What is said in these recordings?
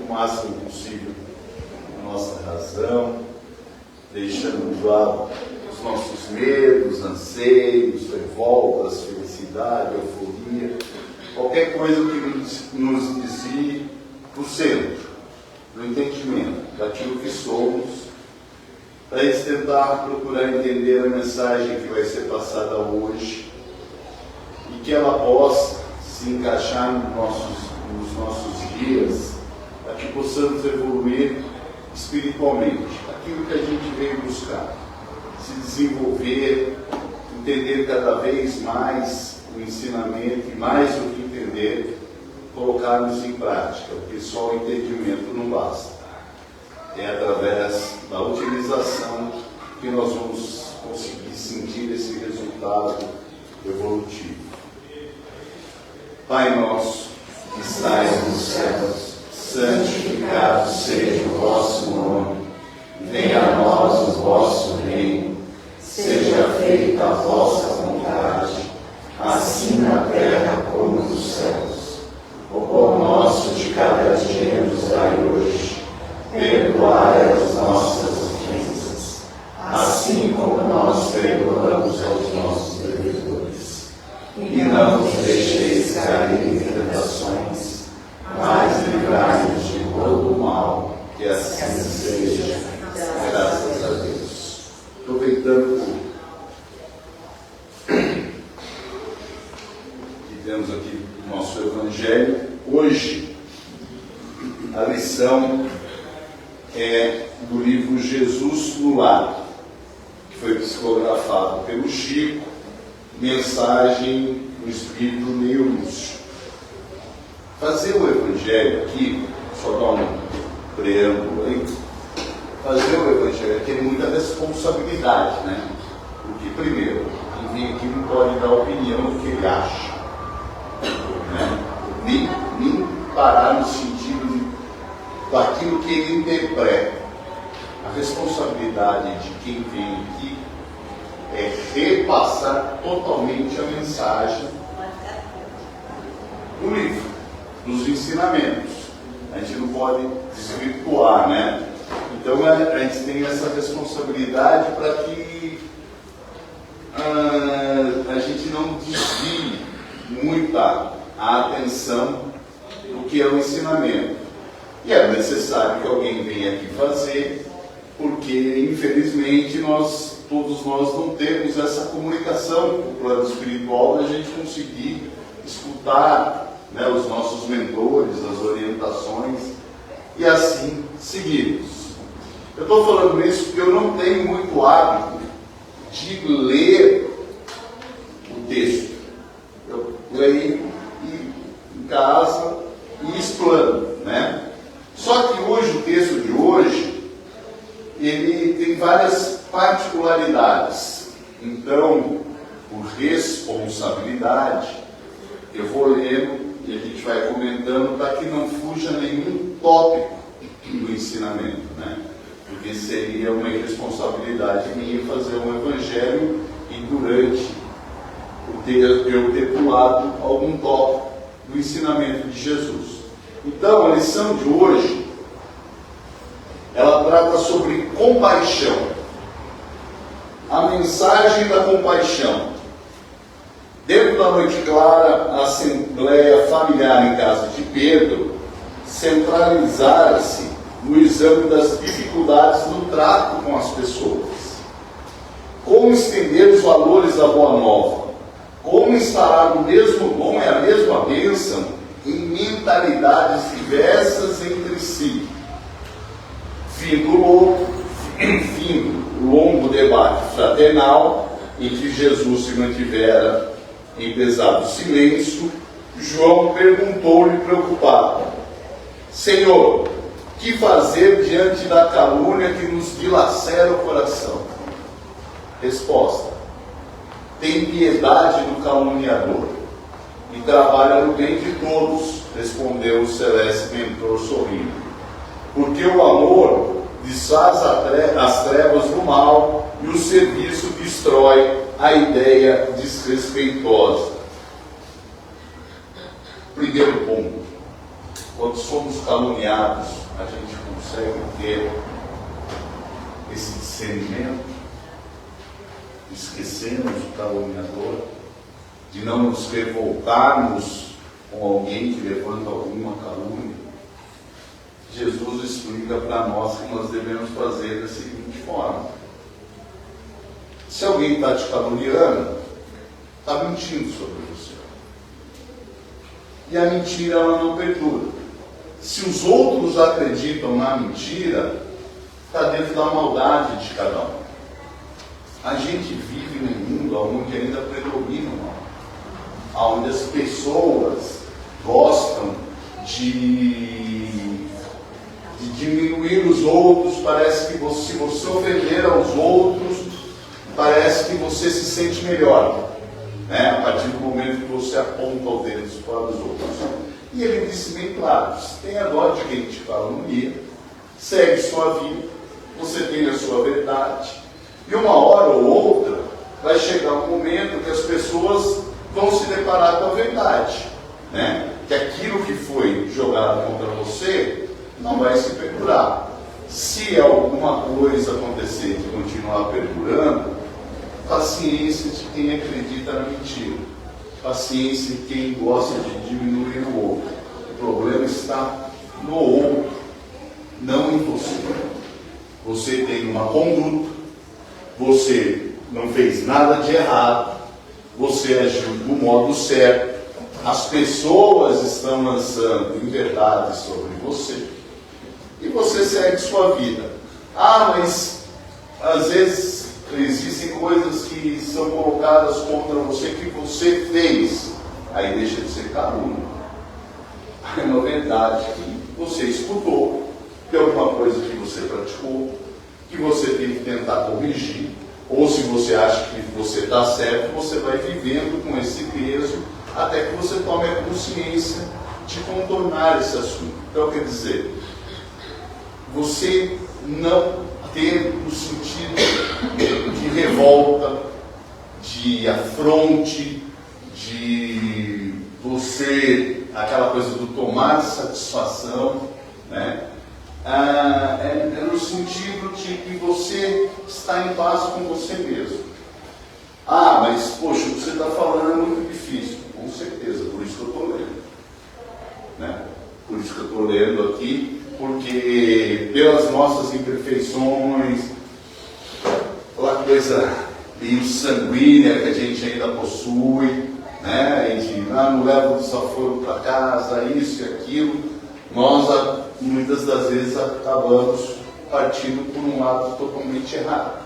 o máximo possível a nossa razão, deixando de lado os nossos medos, anseios, revoltas, felicidade, euforia, qualquer coisa que nos desvie do centro, do entendimento, daquilo que somos, para a gente tentar procurar entender a mensagem que vai ser passada hoje e que ela possa se encaixar nos nossos dias, para que possamos evoluir espiritualmente, aquilo que a gente veio buscar, se desenvolver, entender cada vez mais o ensinamento e mais do que entender, colocarmos em prática, porque só o entendimento não basta. É através da utilização que nós vamos conseguir sentir esse resultado evolutivo. Pai nosso, que estais nos céus, santificado seja o vosso nome. Venha a nós o vosso reino. Seja feita a vossa vontade, assim na terra como nos céus. O pão nosso de cada dia nos dai hoje. Perdoai as nossas ofensas, assim como nós perdoamos aos nossos devedores. E não nos deixeis cair em tentações, mas livrai-nos de todo o mal, que assim seja, graças a Deus. Aproveitando que temos aqui o nosso Evangelho, hoje a lição é do livro Jesus no Lar, que foi psicografado pelo Chico, mensagem do Espírito Neil Lúcio. Fazer o Evangelho aqui, só dar um preâmbulo aí, fazer o Evangelho aqui é muita responsabilidade, né? Porque, primeiro, quem vem aqui não pode dar opinião do que ele acha, né? Nem parar no sentido daquilo que ele interpreta. A responsabilidade de quem vem aqui é repassar totalmente a mensagem do livro, dos ensinamentos. A gente não pode desvirtuar, né? Então a gente tem essa responsabilidade para que a gente não desvie muita a atenção do que é o ensinamento. E é necessário que alguém venha aqui fazer, porque infelizmente todos nós não temos essa comunicação com o plano espiritual, da gente conseguir escutar, né, os nossos mentores, as orientações, e assim seguirmos. Eu estou falando isso porque eu não tenho muito hábito de ler o texto. Eu leio em casa e explano, né? Só que hoje, o texto de hoje, ele tem várias particularidades. Então, por responsabilidade, eu vou lendo e a gente vai comentando para que não fuja nenhum tópico do ensinamento, né? Porque seria uma irresponsabilidade minha fazer um evangelho e durante eu ter pulado algum tópico do ensinamento de Jesus. Então, a lição de hoje, ela trata sobre compaixão. A mensagem da compaixão. Dentro da noite clara, a assembleia familiar em casa de Pedro centralizara-se no exame das dificuldades no trato com as pessoas. Como estender os valores da Boa Nova? Como instalar o mesmo dom e a mesma bênção em mentalidades diversas entre si? Fim do longo debate fraternal em que Jesus se mantivera em pesado silêncio, João perguntou-lhe preocupado: Senhor, que fazer diante da calúnia que nos dilacera o coração? Resposta: tem piedade do caluniador e trabalha no bem de todos, respondeu o celeste mentor sorrindo. Porque o amor desfaz as trevas do mal e o serviço destrói a ideia desrespeitosa. Primeiro ponto: quando somos caluniados, a gente consegue ter esse discernimento, esquecemos o caluniador, de não nos revoltarmos com alguém que levanta alguma calúnia. Jesus explica para nós que nós devemos fazer da seguinte forma: se alguém está te caluniando, está mentindo sobre você. E a mentira, ela não perdura. Se os outros acreditam na mentira, está dentro da maldade de cada um. A gente vive num mundo onde ainda predomina o mal, onde as pessoas gostam de diminuir os outros. Parece que se você ofender aos outros, parece que você se sente melhor, né? A partir do momento que você aponta o dedo para os outros. E ele disse bem claro: tenha dó de quem te calunia, segue sua vida, você tem a sua verdade, e uma hora ou outra vai chegar um momento que as pessoas vão se deparar com a verdade, né? Que aquilo que foi jogado contra você não vai se perdurar. Se alguma coisa acontecer de continuar perdurando, paciência de quem acredita na mentira, paciência de quem gosta de diminuir o outro. O problema está no outro, não em você. Você tem uma conduta, você não fez nada de errado, você agiu do modo certo, as pessoas estão lançando inverdades sobre você, e você segue sua vida. Ah, mas às vezes existem coisas que são colocadas contra você que você fez, aí deixa de ser calúnia. É uma verdade que você escutou, que é alguma coisa que você praticou, que você tem que tentar corrigir, ou se você acha que você está certo, você vai vivendo com esse peso até que você tome a consciência de contornar esse assunto. Então, quer dizer, você não ter o sentido de revolta, de afronte, de você, aquela coisa do tomar satisfação, né? É no sentido de que você está em paz com você mesmo. Ah, mas poxa, o que você está falando é muito difícil. Com certeza, por isso que eu estou lendo, né? Por isso que eu estou lendo aqui, porque pelas nossas imperfeições, aquela coisa meio sanguínea que a gente ainda possui, né? A gente não leva o desaforo para casa, isso e aquilo, nós muitas das vezes acabamos partindo por um lado totalmente errado.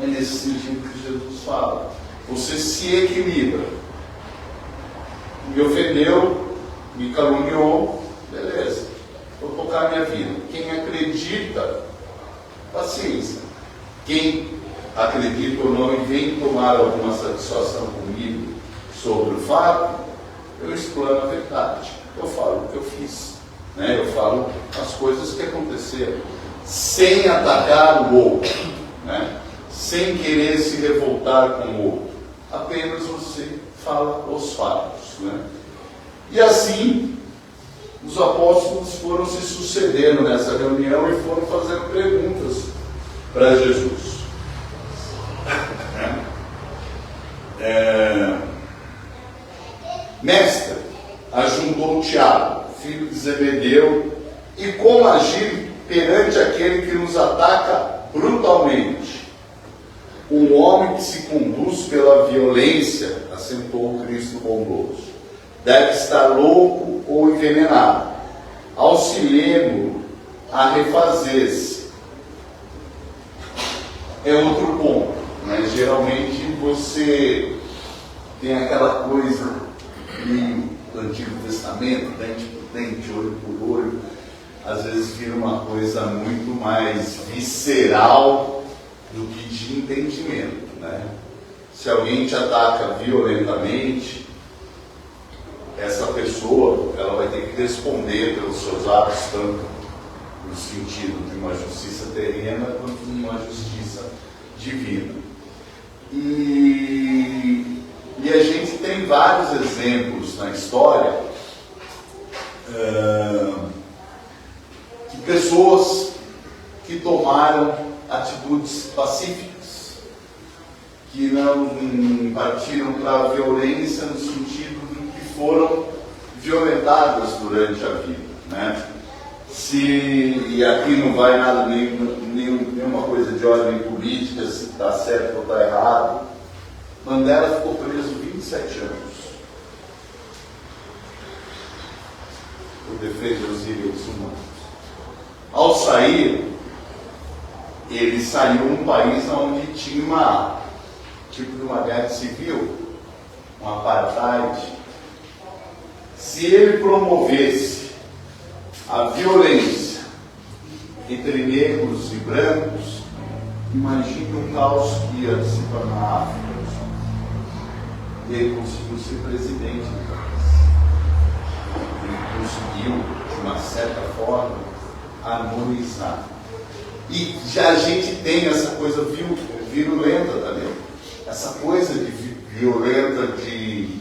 É nesse sentido que Jesus fala: você se equilibra. Me ofendeu, me caluniou, beleza, vou tocar a minha vida. Quem acredita, paciência. Quem acredita ou não e vem tomar alguma satisfação comigo sobre o fato, eu explano a verdade, eu falo o que eu fiz, né? Eu falo as coisas que aconteceram, sem atacar o outro, né? Sem querer se revoltar com o outro, apenas você fala os fatos, né? E assim os apóstolos foram se sucedendo nessa reunião e foram fazendo perguntas para Jesus. Mestre, ajuntou Tiago, filho de Zebedeu, e como agir perante aquele que nos ataca brutalmente? Um homem que se conduz pela violência, acentuou o Cristo bondoso, deve estar louco ou envenenado. Auxiliemo a refazer-se. É outro ponto, né? Geralmente você tem aquela coisa do Antigo Testamento, dente por dente, olho por olho, às vezes vira uma coisa muito mais visceral do que de entendimento, né? Se alguém te ataca violentamente, essa pessoa, ela vai ter que responder pelos seus atos, tanto no sentido de uma justiça terrena quanto de uma justiça divina. E a gente tem vários exemplos na história que pessoas que tomaram atitudes pacíficas, que não partiram para a violência no sentido de que foram violentadas durante a vida, né? E aqui não vai nada, nenhuma coisa de ordem política, se está certo ou está errado. Mandela ficou preso 27 anos por defesa dos direitos humanos. Ao sair, ele saiu num país onde tinha tipo de uma guerra civil, um apartheid. Se ele promovesse a violência entre negros e brancos, imagine o caos que ia se tornar a África. Ele conseguiu ser presidente do país. Ele conseguiu, de uma certa forma, harmonizar. E já a gente tem essa coisa virulenta também. Essa coisa de violenta de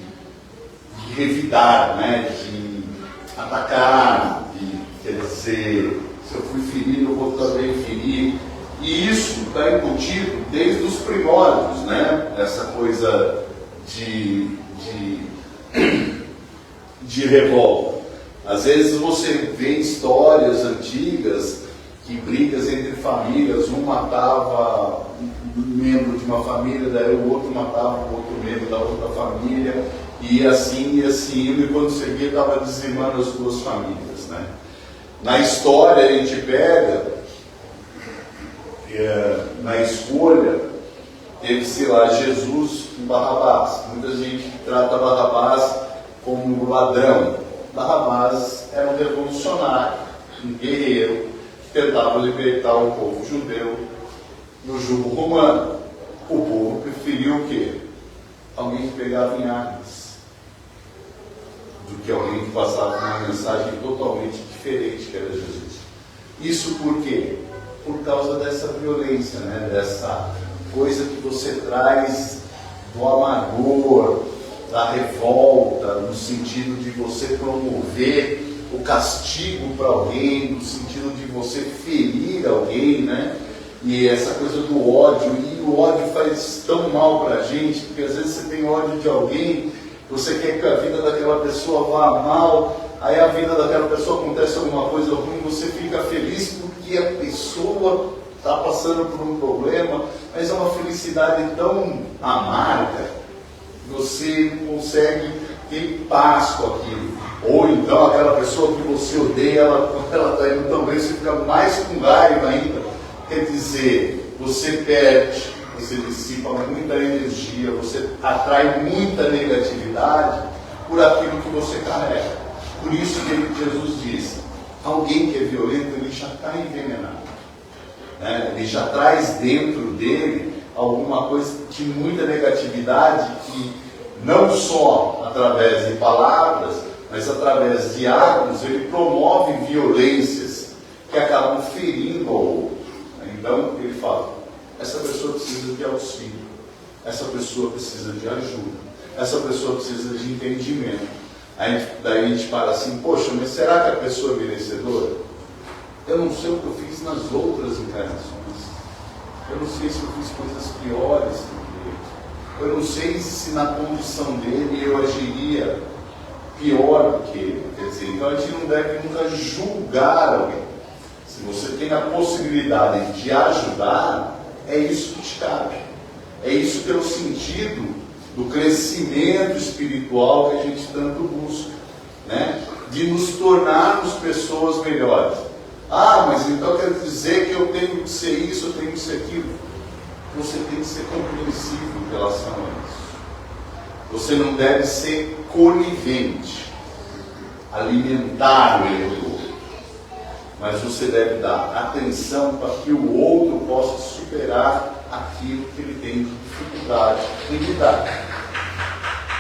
revidar, né? De atacar, quer dizer, se eu fui ferido, eu vou também ferir. E isso está embutido desde os primórdios, né? Essa coisa de revolta. Às vezes você vê histórias antigas que brigas entre famílias, um matava um membro de uma família, daí o outro matava o outro membro da outra família, e assim, e quando seguia estava dizimando as duas famílias, né? Na história a gente pega, na escolha, teve-se lá Jesus e Barrabás. Muita gente trata Barrabás como ladrão. Barrabás era um revolucionário, um guerreiro, que tentava libertar o povo judeu do jugo romano. O povo preferiu o quê? Alguém que pegava em armas, do que alguém que passava uma mensagem totalmente diferente, que era Jesus. Isso por quê? Por causa dessa violência, né? Dessa coisa que você traz do amargor, da revolta, no sentido de você promover o castigo para alguém, no sentido de você ferir alguém, né? E essa coisa do ódio, e o ódio faz tão mal para a gente, porque às vezes você tem ódio de alguém, você quer que a vida daquela pessoa vá mal, aí a vida daquela pessoa acontece alguma coisa ruim, você fica feliz porque a pessoa está passando por um problema, mas é uma felicidade tão amarga, você não consegue ter paz com aquilo. Ou então aquela pessoa que você odeia, quando ela está indo tão bem, você fica mais com raiva ainda. Quer dizer, você perde, você dissipa muita energia, você atrai muita negatividade por aquilo que você carrega. Por isso que Jesus diz, alguém que é violento, ele já está envenenado. Né? Ele já traz dentro dele alguma coisa de muita negatividade que não só através de palavras, mas através de atos, ele promove violências que acabam ferindo ao outro. Então ele fala, essa pessoa precisa de auxílio, essa pessoa precisa de ajuda, essa pessoa precisa de entendimento. Daí a gente para assim, poxa, mas será que a pessoa é merecedora? Eu não sei o que eu fiz nas outras encarnações. Eu não sei se eu fiz coisas piores do que ele. Eu não sei se na condição dele eu agiria pior do que ele. Quer dizer, então a gente não deve nunca julgar alguém. Se você tem a possibilidade de ajudar, é isso que te cabe. É isso que é o sentido do crescimento espiritual que a gente tanto busca, né? De nos tornarmos pessoas melhores. Ah, mas então quer dizer que eu tenho que ser isso, eu tenho que ser aquilo. Você tem que ser compreensivo em relação a isso. Você não deve ser conivente, alimentar o erro do outro. Mas você deve dar atenção para que o outro possa superar aquilo que ele tem de dificuldade em lidar.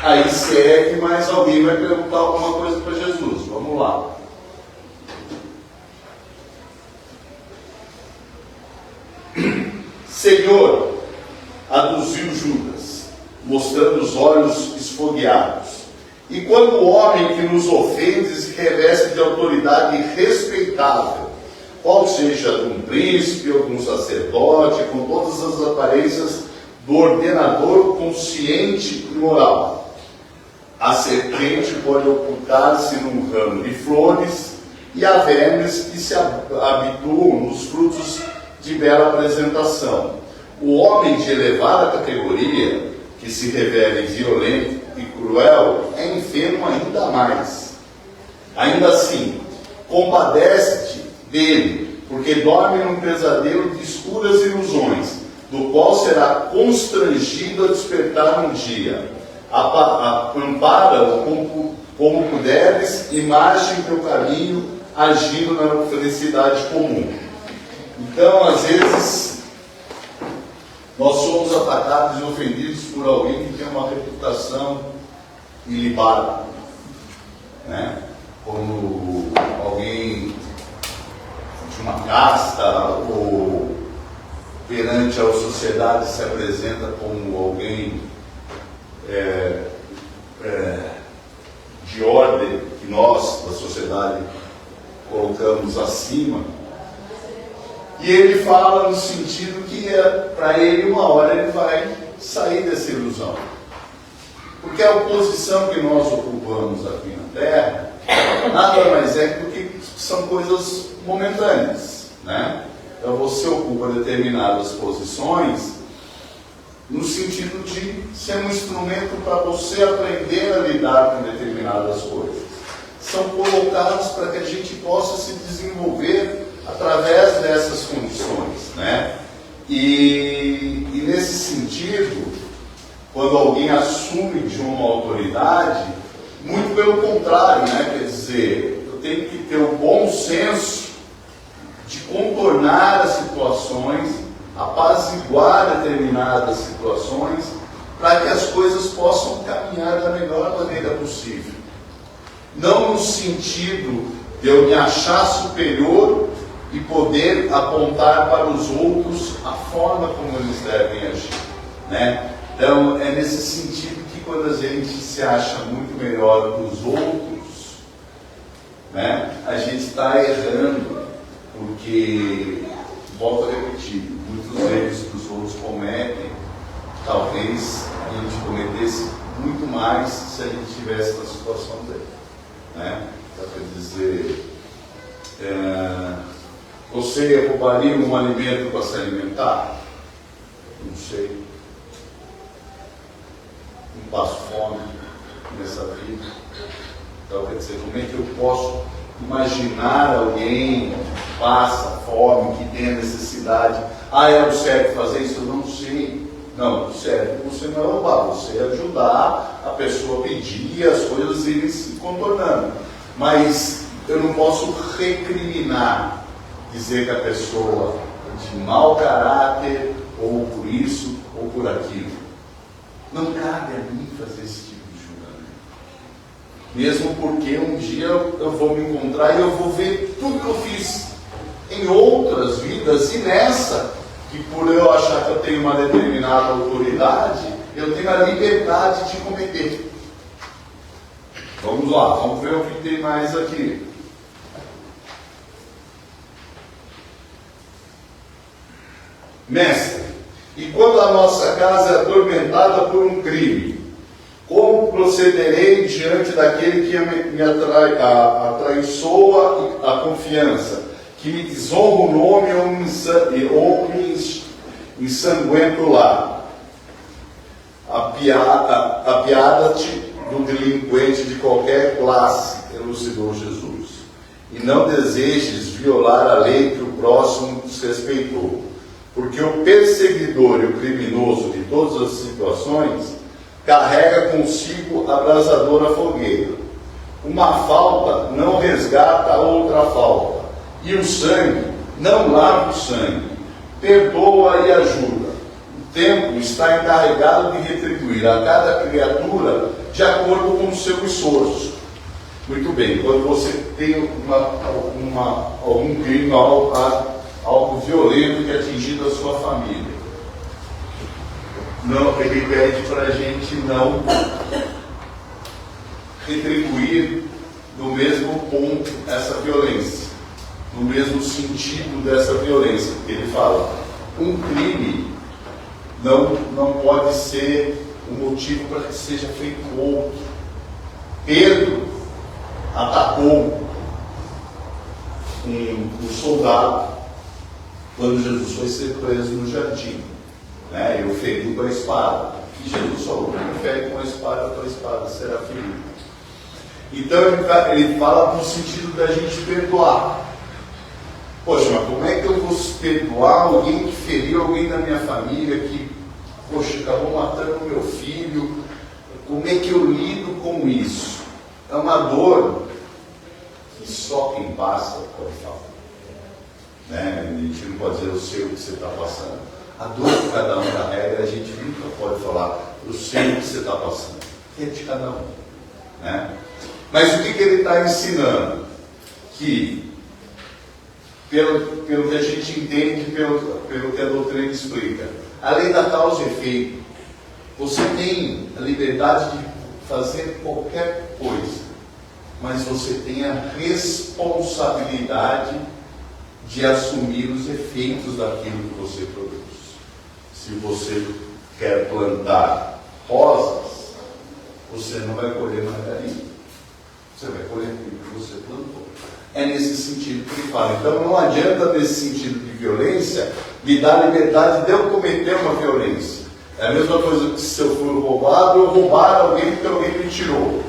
Aí segue, mas alguém vai perguntar alguma coisa para Jesus. Vamos lá. Senhor, aduziu Judas, mostrando os olhos esfogueados. E quando o homem que nos ofende se reveste de autoridade respeitável, qual seja de um príncipe ou de um sacerdote, com todas as aparências do ordenador consciente e moral. A serpente pode ocultar-se num ramo de flores, e há vermes que se habituam nos frutos de bela apresentação. O homem de elevada categoria, que se revela violento e cruel, é enfermo ainda mais. Ainda assim, compadece-te dele, porque dorme num pesadelo de escuras ilusões, do qual será constrangido a despertar um dia. Ampara-o como puderes e marcha em teu caminho, agindo na felicidade comum. Então, às vezes, nós somos atacados e ofendidos por alguém que tem uma reputação ilibada, né? Como alguém de uma casta, ou perante a sociedade se apresenta como alguém de ordem que nós, da sociedade, colocamos acima. E ele fala no sentido que para ele uma hora ele vai sair dessa ilusão. Porque a posição que nós ocupamos aqui na Terra nada mais é do que são coisas momentâneas, né? Então você ocupa determinadas posições no sentido de ser um instrumento para você aprender a lidar com determinadas coisas. São colocados para que a gente possa se desenvolver através dessas condições, né? E nesse sentido, quando alguém assume de uma autoridade, muito pelo contrário, né? Quer dizer, eu tenho que ter o bom senso de contornar as situações, apaziguar determinadas situações, para que as coisas possam caminhar da melhor maneira possível. Não no sentido de eu me achar superior e poder apontar para os outros a forma como eles devem agir, né? Então, é nesse sentido que quando a gente se acha muito melhor que os outros, né, a gente está errando, porque, volto a repetir, muitos erros que os outros cometem, talvez a gente cometesse muito mais se a gente estivesse na situação dele, né? Então, quer dizer, você roubaria um alimento para se alimentar? Não sei. Não passo fome nessa vida. Então, quer dizer, como é que eu posso imaginar alguém que passa fome, que tem a necessidade? É o certo fazer isso? Eu não sei. Não, o certo você não é roubar, você é ajudar a pessoa a pedir e as coisas irem se contornando. Mas eu não posso recriminar, dizer que a pessoa é de mau caráter, ou por isso, ou por aquilo. Não cabe a mim fazer esse tipo de julgamento. Mesmo porque um dia eu vou me encontrar e eu vou ver tudo que eu fiz em outras vidas, e nessa, que por eu achar que eu tenho uma determinada autoridade, eu tenho a liberdade de cometer. Vamos lá, vamos ver o que tem mais aqui. Mestre, e quando a nossa casa é atormentada por um crime, como procederei diante daquele que me atraiçoa a confiança, que me desonra o nome ou me ensanguenta o lar? Apiada-te do delinquente de qualquer classe, elucidou Jesus, e não desejes violar a lei que o próximo desrespeitou, porque o perseguidor e o criminoso de todas as situações carrega consigo a abrasadora fogueira. Uma falta não resgata a outra falta, e o sangue não lava o sangue, perdoa e ajuda. O tempo está encarregado de retribuir a cada criatura de acordo com o seu esforço. Muito bem, quando você tem algum crime, algo violento que atingido a sua família, não, ele pede para a gente não retribuir no mesmo ponto essa violência, no mesmo sentido dessa violência. Porque ele fala, um crime não pode ser um motivo para que seja feito outro. Pedro atacou um soldado quando Jesus foi ser preso no jardim, né? E o feriu com a espada. E Jesus falou, quem fere com a espada será ferido. Então ele fala no sentido da gente perdoar. Poxa, mas como é que eu vou perdoar alguém que feriu alguém da minha família, que, poxa, acabou matando meu filho? Como é que eu lido com isso? É uma dor que só quem passa pode falar. Né? A gente não pode dizer, eu sei o que você está passando. A dor que cada um carrega, a gente nunca pode falar, eu sei o que você está passando. É de cada um. Né? Mas o que ele está ensinando? Que, pelo que a gente entende, pelo que a doutrina explica, a lei da causa e efeito, você tem a liberdade de fazer qualquer coisa, mas você tem a responsabilidade de assumir os efeitos daquilo que você produz. Se você quer plantar rosas, você não vai colher margarina. Você vai colher aquilo que você plantou. É nesse sentido que ele fala. Então não adianta, nesse sentido de violência, me dar a liberdade de eu cometer uma violência. É a mesma coisa que se eu for roubado, eu roubar alguém porque alguém me tirou.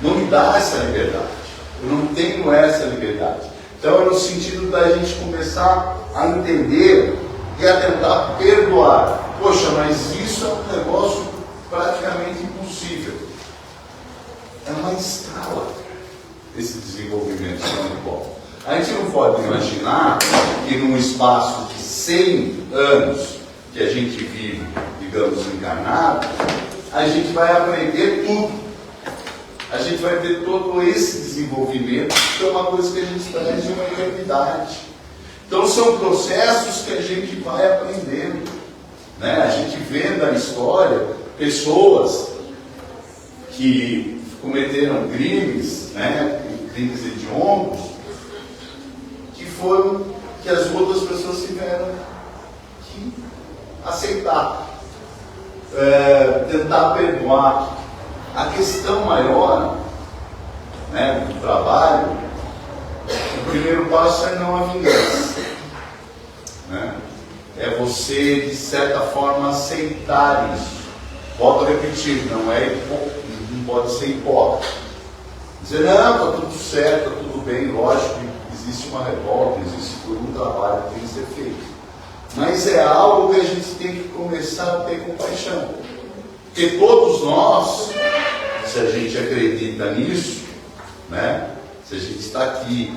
Não me dá essa liberdade. Eu não tenho essa liberdade. Então é no sentido da gente começar a entender e a tentar perdoar. Poxa, mas isso é um negócio praticamente impossível. É uma escala esse desenvolvimento espiritual. A gente não pode imaginar que num espaço de 100 anos que a gente vive, digamos, encarnado, a gente vai aprender tudo. A gente vai ter todo esse desenvolvimento, que é uma coisa que a gente traz de uma eternidade. Então são processos que a gente vai aprendendo. Né? A gente vê na história pessoas que cometeram crimes, né? Crimes hediondos, que as outras pessoas tiveram que aceitar, tentar perdoar. A questão maior, né, do trabalho, o primeiro passo é não a vingança. Né? É você, de certa forma, aceitar isso. Volto a repetir, não pode ser hipócrita. Dizer, não, está tudo certo, está tudo bem, lógico que existe uma revolta, existe todo um trabalho que tem que ser feito. Mas é algo que a gente tem que começar a ter compaixão. Porque todos nós, se a gente acredita nisso, né? Se a gente está aqui,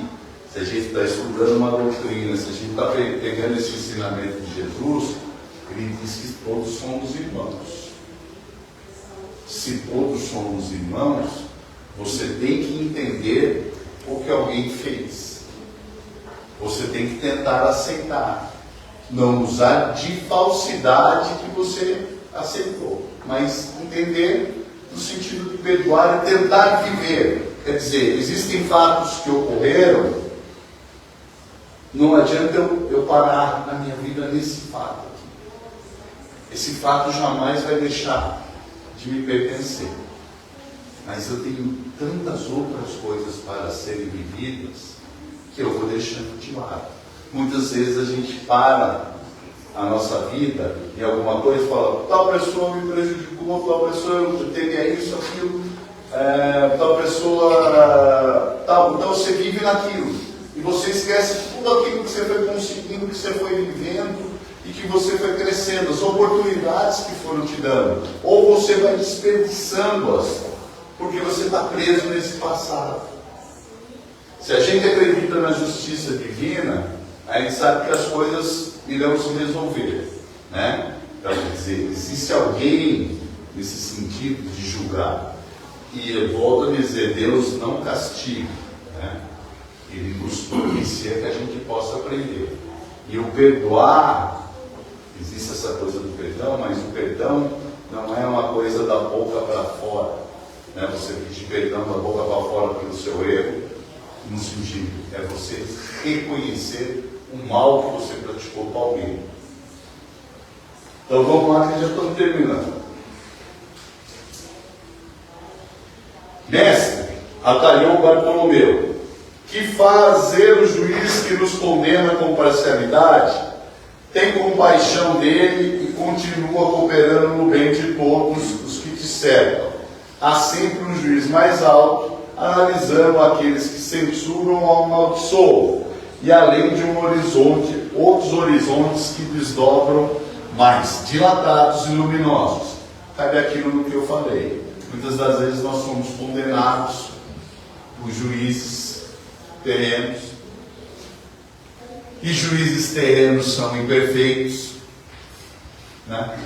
se a gente está estudando uma doutrina, se a gente está pegando esse ensinamento de Jesus, ele diz que todos somos irmãos. Se todos somos irmãos, você tem que entender o que alguém fez. Você tem que tentar aceitar. Não usar de falsidade que você aceitou, mas entender no sentido de perdoar e tentar viver. Quer dizer, existem fatos que ocorreram, não adianta eu parar na minha vida nesse fato aqui. Esse fato jamais vai deixar de me pertencer. Mas eu tenho tantas outras coisas para serem vividas que eu vou deixando de lado. Muitas vezes a gente para a nossa vida em alguma coisa e fala, tal pessoa me prejudicou, tal pessoa teve isso, aquilo, tal pessoa, tal. Então você vive naquilo. E você esquece tudo aquilo que você foi conseguindo, que você foi vivendo e que você foi crescendo, as oportunidades que foram te dando. Ou você vai desperdiçando-as, porque você está preso nesse passado. Se a gente acredita na justiça divina, a gente sabe que as coisas irão se resolver, né? Então, quer dizer, existe alguém nesse sentido de julgar. E eu volto a dizer, Deus não castiga, né? Ele nos propicia que a gente possa aprender. E o perdoar, existe essa coisa do perdão, mas o perdão não é uma coisa da boca para fora. né? Você pedir perdão da boca para fora pelo seu erro, no sentido, é você reconhecer o mal que você praticou para alguém. Então vamos lá que já estamos terminando. Mestre, atalhou Bartolomeu, que fazer o juiz que nos condena com parcialidade? Tem compaixão dele e continua cooperando no bem de todos os que te cercam. Há sempre um juiz mais alto, analisando aqueles que censuram ou amaldiçoam, e além de um horizonte, outros horizontes que desdobram mais dilatados e luminosos. Cabe aquilo no que eu falei. Muitas das vezes nós somos condenados por juízes terrenos, e juízes terrenos são imperfeitos, né?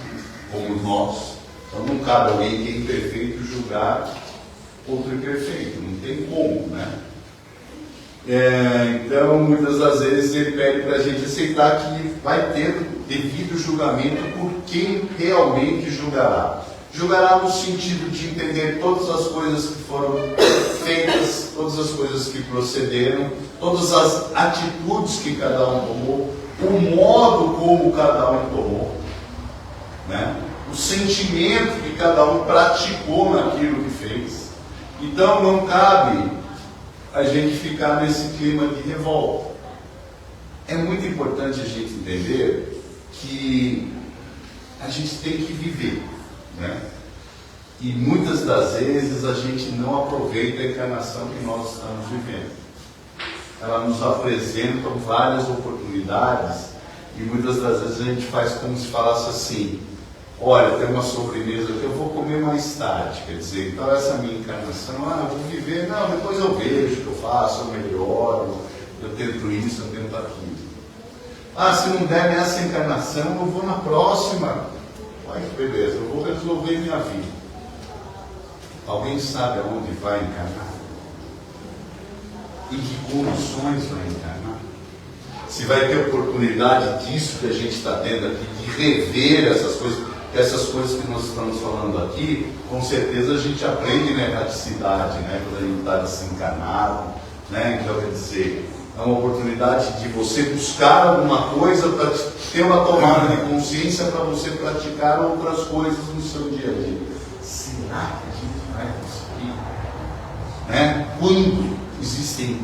Como nós. Então não cabe alguém que é imperfeito julgar outro imperfeito, não tem como, né? Então muitas das vezes ele pede para a gente aceitar que vai ter devido julgamento por quem realmente julgará. Julgará no sentido de entender todas as coisas que foram feitas, todas as coisas que procederam, todas as atitudes que cada um tomou, o modo como cada um tomou, né? O sentimento que cada um praticou naquilo que fez. Então não cabe a gente ficar nesse clima de revolta. É muito importante a gente entender que a gente tem que viver, né? E muitas das vezes a gente não aproveita a encarnação que nós estamos vivendo. Ela nos apresenta várias oportunidades e muitas das vezes a gente faz como se falasse assim: olha, tem uma sobremesa que eu vou comer mais tarde, quer dizer, então essa minha encarnação, eu vou viver, não, depois eu vejo o que eu faço, eu melhoro, eu tento isso, eu tento aquilo. Se não der nessa encarnação, eu vou na próxima. Olha que beleza, eu vou resolver minha vida. Alguém sabe aonde vai encarnar? Em que condições vai encarnar? Se vai ter oportunidade disso que a gente está tendo aqui, de rever essas coisas que nós estamos falando aqui, com certeza a gente aprende na erraticidade, né? Quando a gente está desencarnado, né? Então, quer dizer, é uma oportunidade de você buscar alguma coisa para ter uma tomada de consciência para você praticar outras coisas no seu dia a dia. Será que a gente vai conseguir? Né? Quando existem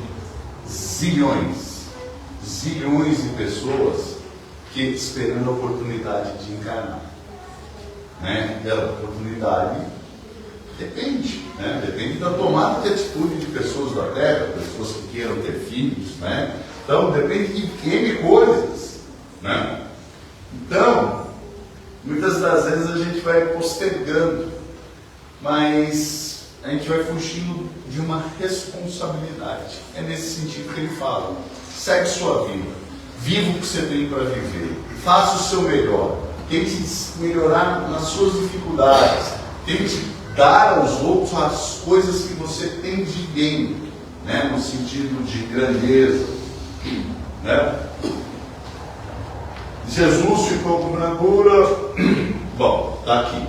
zilhões de pessoas que esperando a oportunidade de encarnar, né? E a oportunidade depende, né? Depende da tomada de atitude de pessoas da Terra, pessoas que queiram ter filhos, né? Então depende de N coisas, né? Então, muitas das vezes a gente vai postergando, mas a gente vai fugindo de uma responsabilidade. É nesse sentido que ele fala: segue sua vida, viva o que você tem para viver, faça o seu melhor, tente melhorar nas suas dificuldades, tente dar aos outros as coisas que você tem de bem, né? No sentido de grandeza, né? Jesus ficou com brandura. Bom, está aqui.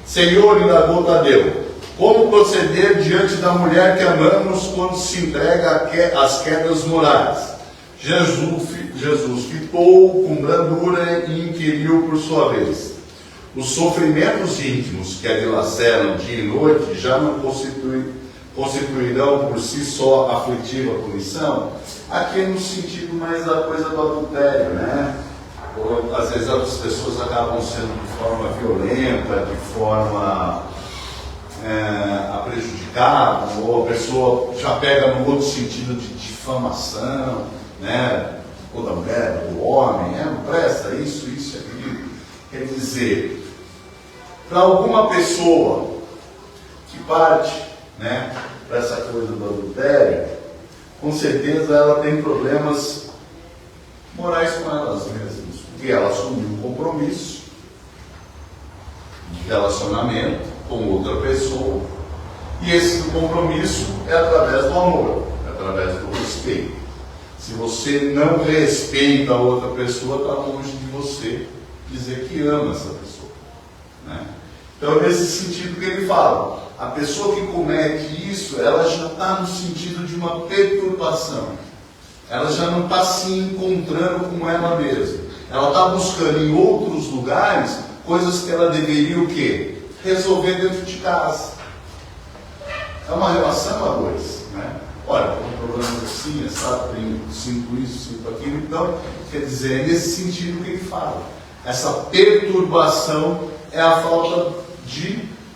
Senhor, indagou Tadeu, como proceder diante da mulher que amamos quando se entrega às quedas morais? Jesus fitou com brandura e inquiriu por sua vez: os sofrimentos íntimos que a dilaceram dia e noite já não constituirão por si só aflitiva punição? Aqui é no sentido mais da coisa do adultério, né? Ou, às vezes as pessoas acabam sendo de forma violenta, de forma a prejudicar, ou a pessoa já pega no outro sentido de difamação, né? Ou da mulher, ou do homem, não presta isso, aquilo. Quer dizer, para alguma pessoa que parte, né, para essa coisa do adultério, com certeza ela tem problemas morais com elas mesmas, porque ela assumiu um compromisso de relacionamento com outra pessoa, e esse compromisso é através do amor, é através do respeito. Se você não respeita a outra pessoa, está longe de você dizer que ama essa pessoa, né? Então é nesse sentido que ele fala: a pessoa que comete isso, ela já está no sentido de uma perturbação. Ela já não está se encontrando com ela mesma. Ela está buscando em outros lugares coisas que ela deveria o quê? Resolver dentro de casa. É uma relação a dois, né? Olha, tem um problema assim, sabe? Sinto isso, sinto aquilo. Então, quer dizer, é nesse sentido que ele fala. Essa perturbação é a falta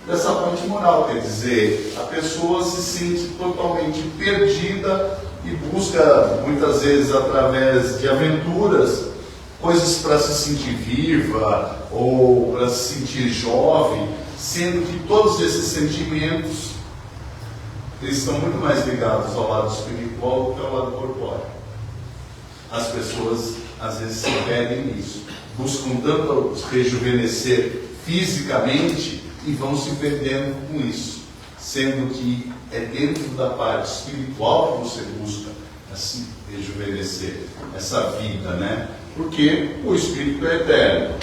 dessa parte moral. Quer dizer, a pessoa se sente totalmente perdida e busca, muitas vezes, através de aventuras, coisas para se sentir viva ou para se sentir jovem, sendo que todos esses sentimentos eles estão muito mais ligados ao lado espiritual do que ao lado corpóreo. As pessoas, às vezes, se perdem nisso. Buscam tanto rejuvenescer fisicamente e vão se perdendo com isso. Sendo que é dentro da parte espiritual que você busca assim, rejuvenescer essa vida, né? Porque o Espírito é eterno.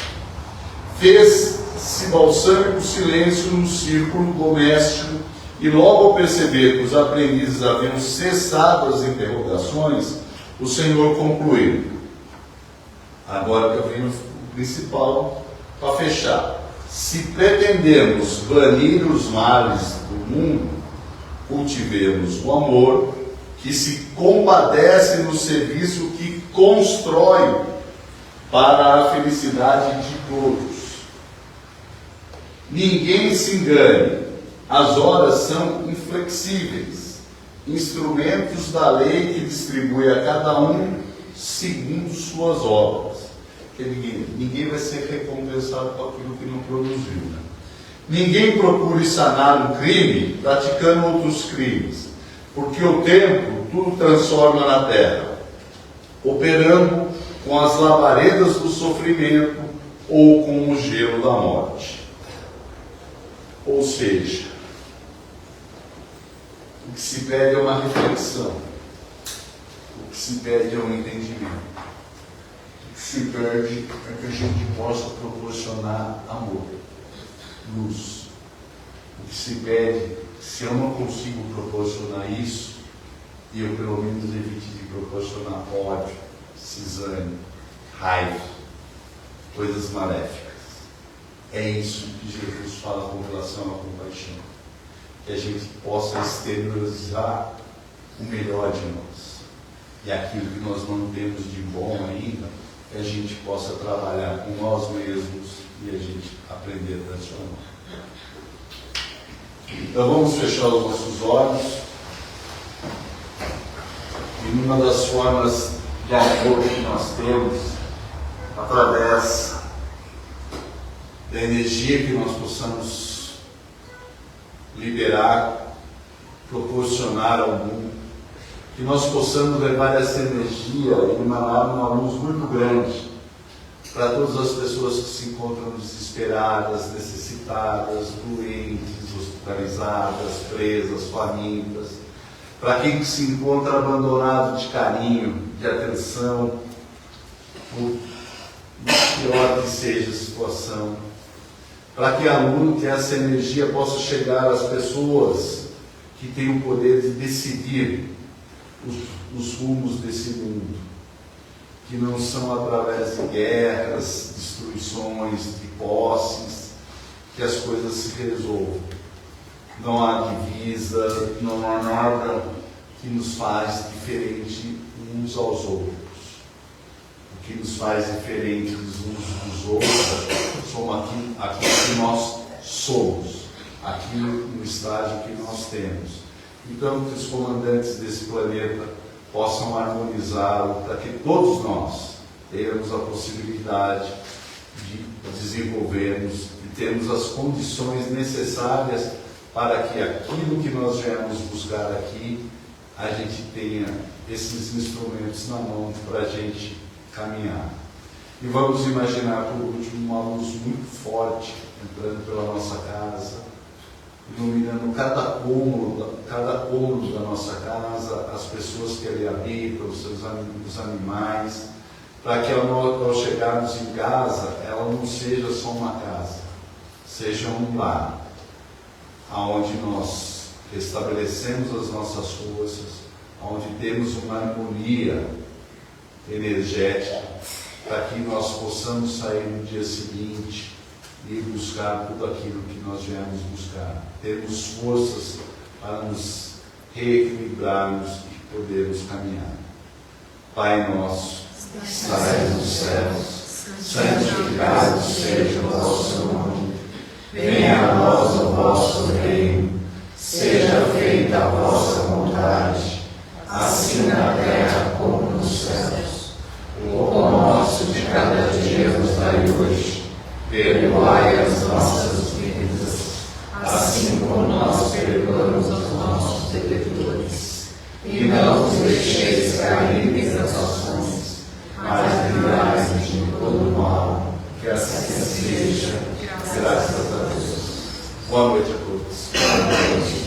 Fez-se balsâmico silêncio no círculo doméstico. E logo ao perceber que os aprendizes haviam cessado as interrogações, o Senhor concluiu. Agora que eu venho o principal para fechar. Se pretendemos banir os males do mundo, cultivemos o amor que se compadece no serviço que constrói para a felicidade de todos. Ninguém se engane. As horas são inflexíveis, instrumentos da lei que distribui a cada um segundo suas obras. Ninguém vai ser recompensado por aquilo que não produziu. Né? Ninguém procure sanar um crime praticando outros crimes, porque o tempo tudo transforma na terra, operando com as labaredas do sofrimento ou com o gelo da morte. Ou seja, o que se pede é uma reflexão. O que se pede é um entendimento. O que se pede é que a gente possa proporcionar amor, luz. O que se pede, se eu não consigo proporcionar isso, eu pelo menos evite de proporcionar ódio, cisânia, raiva, coisas maléficas. É isso que Jesus fala com relação à compaixão. Que a gente possa exteriorizar o melhor de nós. E aquilo que nós não temos de bom ainda, que a gente possa trabalhar com nós mesmos e a gente aprender a transformar. Então vamos fechar os nossos olhos. E uma das formas de amor que nós temos, através da energia que nós possamos liberar, proporcionar ao mundo, que nós possamos levar essa energia e emanar uma luz muito grande para todas as pessoas que se encontram desesperadas, necessitadas, doentes, hospitalizadas, presas, famintas, para quem se encontra abandonado de carinho, de atenção, por pior que seja a situação, para que a luz, que essa energia possa chegar às pessoas que têm o poder de decidir os rumos desse mundo, que não são através de guerras, destruições, de posses, que as coisas se resolvam. Não há divisa, não há nada que nos faz diferente uns aos outros. O que nos faz diferentes uns dos outros somos aquilo que nós somos, aquilo no estágio que nós temos. Então, que os comandantes desse planeta possam harmonizá-lo para que todos nós tenhamos a possibilidade de desenvolvermos e termos as condições necessárias para que aquilo que nós viemos buscar aqui, a gente tenha esses instrumentos na mão para a gente caminhar. E vamos imaginar, por último, uma luz muito forte entrando pela nossa casa, iluminando cada cômodo da nossa casa, as pessoas que ali habitam, os animais, para que ao chegarmos em casa, ela não seja só uma casa, seja um lar, aonde nós restabelecemos as nossas forças, onde temos uma harmonia energética, para que nós possamos sair no dia seguinte e buscar tudo aquilo que nós viemos buscar. Termos forças para nos reequilibrarmos e podermos caminhar. Pai nosso, que estais nos céus, santificado seja o vosso nome. Venha a nós o vosso reino. Seja feita a vossa vontade, assim na terra como nos céus. O pão nosso de cada dia nos dai hoje. Perdoai as nossas dívidas, assim como nós perdoamos aos nossos devedores. E não nos deixeis cair em tentações, mas livrai-nos de todo mal, que assim seja, graças a Deus. Boa noite a todos.